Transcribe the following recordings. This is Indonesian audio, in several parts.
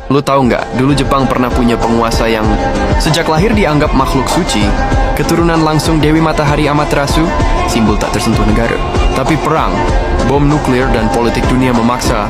Lu tahu nggak, dulu Jepang pernah punya penguasa yang sejak lahir dianggap makhluk suci, keturunan langsung Dewi Matahari Amaterasu, simbol tak tersentuh negara. Tapi perang, bom nuklir dan politik dunia memaksa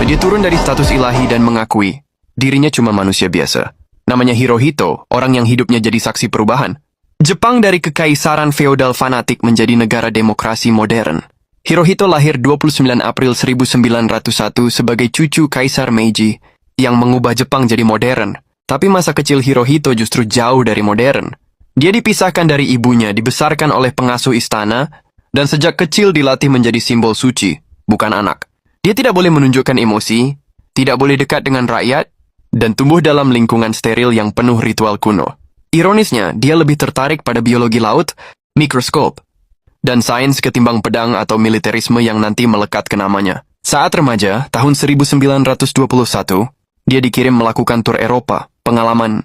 dia turun dari status ilahi dan mengakui dirinya cuma manusia biasa. Namanya Hirohito, orang yang hidupnya jadi saksi perubahan. Jepang dari kekaisaran feodal fanatik menjadi negara demokrasi modern. Hirohito lahir 29 April 1901 sebagai cucu Kaisar Meiji yang mengubah Jepang jadi modern. Tapi masa kecil Hirohito justru jauh dari modern. Dia dipisahkan dari ibunya, dibesarkan oleh pengasuh istana, dan sejak kecil dilatih menjadi simbol suci, bukan anak. Dia tidak boleh menunjukkan emosi, tidak boleh dekat dengan rakyat, dan tumbuh dalam lingkungan steril yang penuh ritual kuno. Ironisnya, dia lebih tertarik pada biologi laut, mikroskop, dan sains ketimbang pedang atau militerisme yang nanti melekat ke namanya. Saat remaja, tahun 1921, dia dikirim melakukan tur Eropa, pengalaman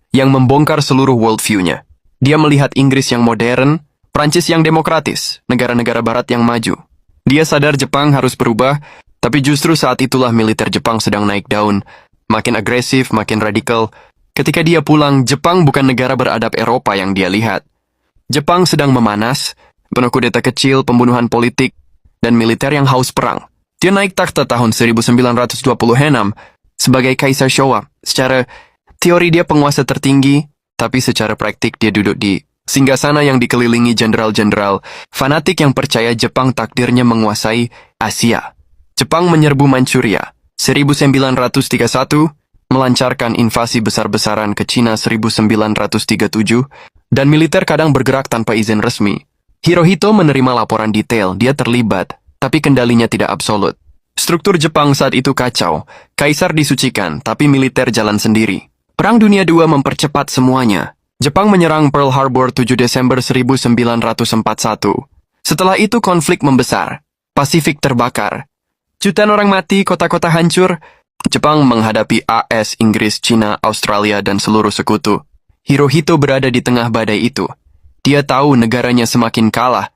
yang membongkar seluruh worldview-nya. Dia melihat Inggris yang modern, Prancis yang demokratis, negara-negara barat yang maju. Dia sadar Jepang harus berubah, tapi justru saat itulah militer Jepang sedang naik daun, makin agresif, makin radikal. Ketika dia pulang, Jepang bukan negara beradab Eropa yang dia lihat. Jepang sedang memanas, penuh kudeta kecil, pembunuhan politik, dan militer yang haus perang. Dia naik takhta tahun 1926 sebagai Kaisar Showa. Secara teori dia penguasa tertinggi, tapi secara praktik dia duduk di singgasana yang dikelilingi jenderal-jenderal fanatik yang percaya Jepang takdirnya menguasai Asia. Jepang menyerbu Manchuria 1931, melancarkan invasi besar-besaran ke Cina 1937, dan militer kadang bergerak tanpa izin resmi. Hirohito menerima laporan detail, dia terlibat, tapi kendalinya tidak absolut. Struktur Jepang saat itu kacau, kaisar disucikan, tapi militer jalan sendiri. Perang Dunia II mempercepat semuanya. Jepang menyerang Pearl Harbor 7 Desember 1941. Setelah itu konflik membesar, Pasifik terbakar. Jutaan orang mati, kota-kota hancur. Jepang menghadapi AS, Inggris, Cina, Australia, dan seluruh sekutu. Hirohito berada di tengah badai itu. Dia tahu negaranya semakin kalah,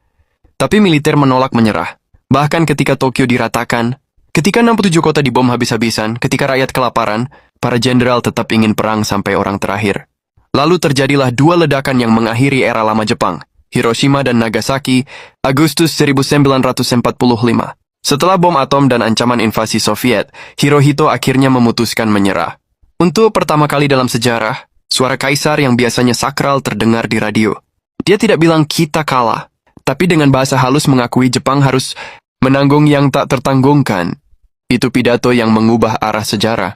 tapi militer menolak menyerah. Bahkan ketika Tokyo diratakan, ketika 67 kota dibom habis-habisan, ketika rakyat kelaparan, para jenderal tetap ingin perang sampai orang terakhir. Lalu terjadilah dua ledakan yang mengakhiri era lama Jepang, Hiroshima dan Nagasaki, Agustus 1945. Setelah bom atom dan ancaman invasi Soviet, Hirohito akhirnya memutuskan menyerah. Untuk pertama kali dalam sejarah, suara kaisar yang biasanya sakral terdengar di radio. Dia tidak bilang kita kalah, tapi dengan bahasa halus mengakui Jepang harus menanggung yang tak tertanggungkan. Itu pidato yang mengubah arah sejarah.